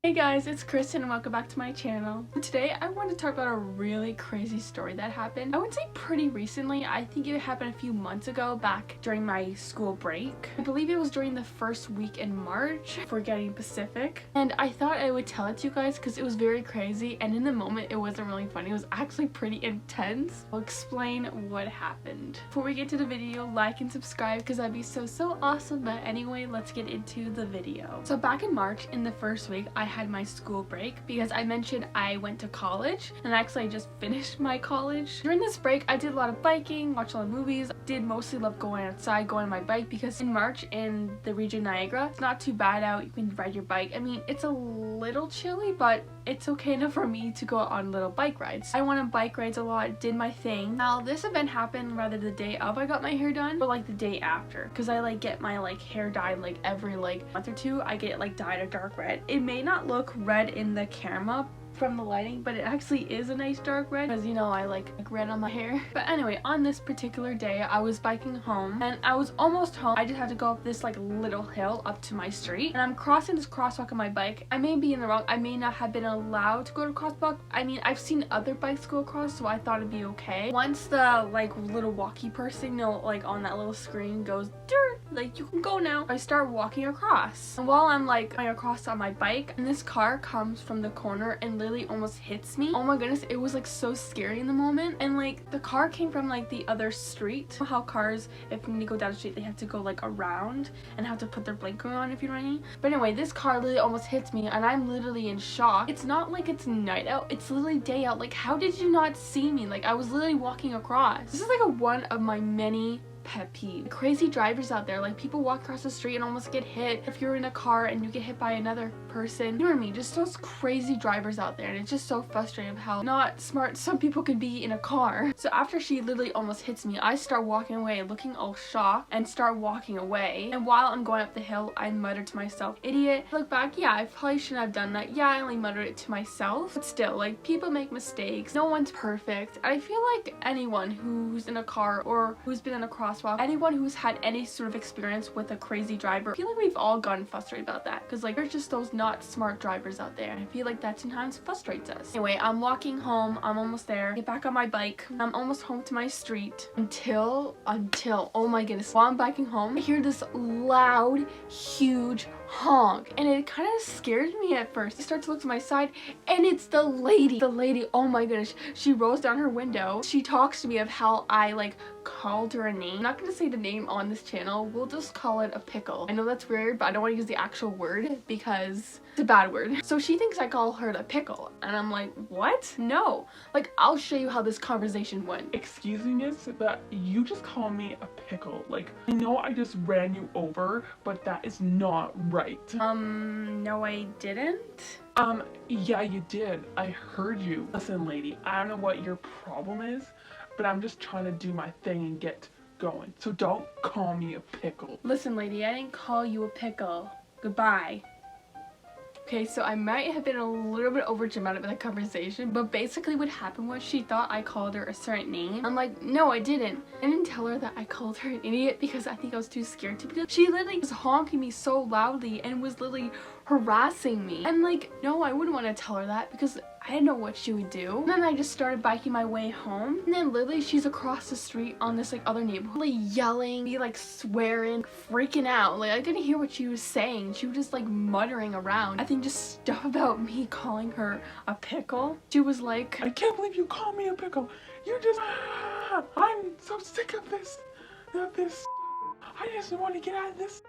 Hey guys, it's Kristen and welcome back to my channel. Today I want to talk about a really crazy story that happened. I would say pretty recently. I think it happened a few months ago back during my school break. I believe it was during the first week in March, for getting Pacific. And I thought I would tell it to you guys because it was very crazy, and in the moment it wasn't really funny. It was actually pretty intense. I'll explain what happened. Before we get to the video, like and subscribe because that'd be so awesome. But anyway, let's get into the video. So back in March, in the first week, I had my school break because I mentioned I went to college, and actually I just finished my college. During this break I did a lot of biking, watched a lot of movies, did mostly love going outside, going on my bike, because in March in the region Niagara it's not too bad out. You can ride your bike. I mean, it's a little chilly, but it's okay enough for me to go on little bike rides. I went on bike rides a lot, did my thing. Now this event happened rather the day of I got my hair done, but like the day after, because I like get my like hair dyed like every like month or two. I get like dyed a dark red. It may not look red in the camera from the lighting, but it actually is a nice dark red because, you know, I like red on my hair. But anyway, on this particular day I was biking home and I was almost home. I just had to go up this like little hill up to my street, and I'm crossing this crosswalk on my bike. I may be in the wrong. I may not have been allowed to go to crosswalk. I mean, I've seen other bikes go across, so I thought it'd be okay. Once the like little walkie person, you know, like on that little screen goes dirt, like you can go now, I start walking across. And while I'm like going across on my bike, and this car comes from the corner and literally almost hits me. Oh my goodness, it was like so scary in the moment. And like the car came from like the other street. You know how cars, if when you go down the street, they have to go like around and have to put their blinker on, if you know what I mean. But anyway, this car literally almost hits me and I'm literally in shock. It's not like it's night out, it's literally day out. Like, how did you not see me? Like, I was literally walking across. This is like one of my many pet peeve. Crazy drivers out there, like people walk across the street and almost get hit. If you're in a car and you get hit by another person, you know what I mean? Just those crazy drivers out there, and it's just so frustrating how not smart some people could be in a car. So after she literally almost hits me, I start walking away looking all shocked and start walking away. And while I'm going up the hill, I mutter to myself, idiot. I look back, yeah, I probably shouldn't have done that. Yeah, I only muttered it to myself, but still, like, people make mistakes. No one's perfect. I feel like anyone who's in a car or who's been in a crosswalk, anyone who's had any sort of experience with a crazy driver, I feel like we've all gotten frustrated about that, because like there's just those not smart drivers out there, and I feel like that sometimes frustrates us. Anyway, I'm walking home, I'm almost there, get back on my bike, I'm almost home to my street until oh my goodness, while I'm biking home I hear this loud huge honk, and it kind of scared me at first. I start to look to my side and it's the lady, oh my goodness. She rolls down her window, she talks to me of how I like called her a name. I'm not gonna say the name on this channel, we'll just call it a pickle. I know that's weird, but I don't want to use the actual word because it's a bad word. So she thinks I call her a pickle, and I'm like, what? No, like, I'll show you how this conversation went. Excuse me, miss, but you just call me a pickle. Like, I know I just ran you over, but that is not right. No I didn't. Yeah, you did. I heard you. Listen, lady, I don't know what your problem is, but I'm just trying to do my thing and get going. So don't call me a pickle. Listen, lady, I didn't call you a pickle. Goodbye. Okay, so I might have been a little bit over dramatic with the conversation, but basically what happened was she thought I called her a certain name. I'm like, no, I didn't. I didn't tell her that I called her an idiot because I think I was too scared to, because she literally was honking me so loudly and was literally harassing me. And like, no, I wouldn't want to tell her that because I didn't know what she would do. And then I just started biking my way home, and then literally she's across the street on this like other neighborhood, like yelling, be like swearing, freaking out. Like, I couldn't hear what she was saying. She was just like muttering around, I think just stuff about me calling her a pickle. She was like, I can't believe you call me a pickle. You just, I'm so sick of this. I just want to get out of this.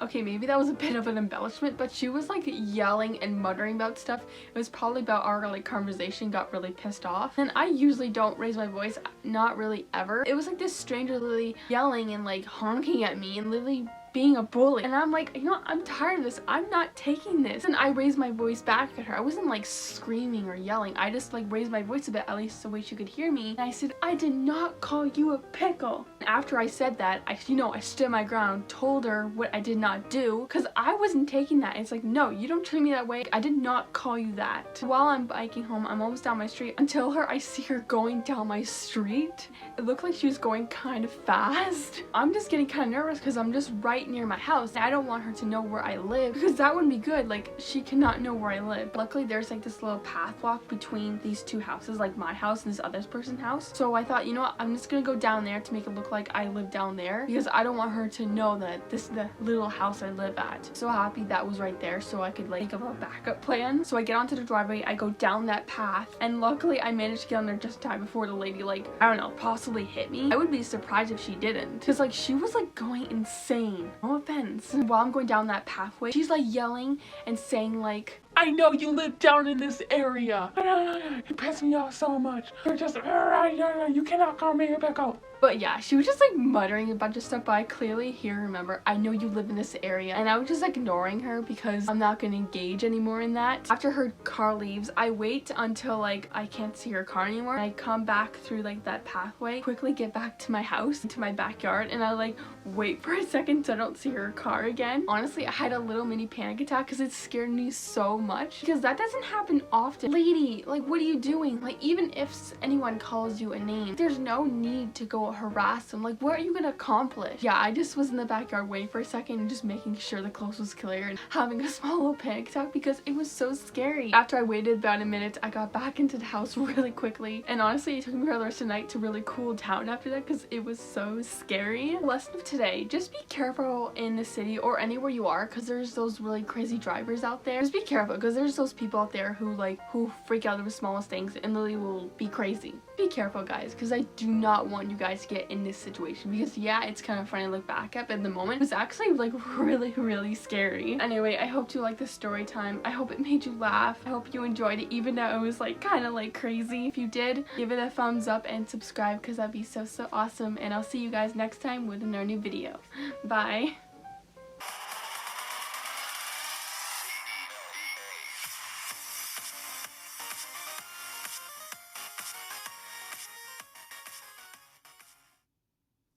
Okay, maybe that was a bit of an embellishment, but she was like yelling and muttering about stuff. It was probably about our like conversation, got really pissed off. And I usually don't raise my voice, not really ever. It was like this stranger literally yelling and like honking at me and literally being a bully, and I'm like, you know, I'm tired of this. I'm not taking this. And I raised my voice back at her. I wasn't like screaming or yelling. I just like raised my voice a bit, at least the way she could hear me. And I said, I did not call you a pickle. After I said that, I stood my ground, told her what I did not do, because I wasn't taking that. It's like, no, you don't treat me that way. I did not call you that. While I'm biking home, I'm almost down my street. Until I see her going down my street. It looked like she was going kind of fast. I'm just getting kind of nervous because I'm just right near my house. I don't want her to know where I live because that wouldn't be good. Like, she cannot know where I live. Luckily, there's like this little path walk between these two houses, like my house and this other person's house. So I thought, you know what, I'm just gonna go down there to make it look like I live down there because I don't want her to know that this is the little house I live at. So happy that was right there so I could like think of a backup plan. So I get onto the driveway, I go down that path, and luckily I managed to get on there just in time before the lady, like, I don't know, possibly hit me. I would be surprised if she didn't, because like she was like going insane. No offense. While I'm going down that pathway, she's like yelling and saying like, I know you live down in this area. You piss me off so much. You're just, you cannot call me back out. But yeah, she was just like muttering a bunch of stuff, but I clearly remember, I know you live in this area. And I was just like ignoring her because I'm not gonna engage anymore in that. After her car leaves, I wait until like I can't see her car anymore. I come back through like that pathway, quickly get back to my house, to my backyard, and I like wait for a second so I don't see her car again. Honestly, I had a little mini panic attack because it scared me so much because that doesn't happen often. Lady, like, what are you doing? Like, even if anyone calls you a name, there's no need to go harass them. Like, what are you gonna accomplish? Yeah, I just was in the backyard waiting for a second and just making sure the coast was clear and having a small little panic attack because it was so scary. After I waited about a minute, I got back into the house really quickly, and honestly it took me for the rest of the night to really cool down after that because it was so scary. Lesson of today, just be careful in the city or anywhere you are because there's those really crazy drivers out there. Just be careful because there's those people out there who freak out over the smallest things and literally will be crazy. Be careful, guys, because I do not want you guys to get in this situation because yeah, it's kind of funny to look back at, but in the moment it was actually like really scary. Anyway, I hope you liked this story time. I hope it made you laugh. I hope you enjoyed it even though it was like kind of like crazy. If you did, give it a thumbs up and subscribe because that'd be so awesome, and I'll see you guys next time with another new video. Bye.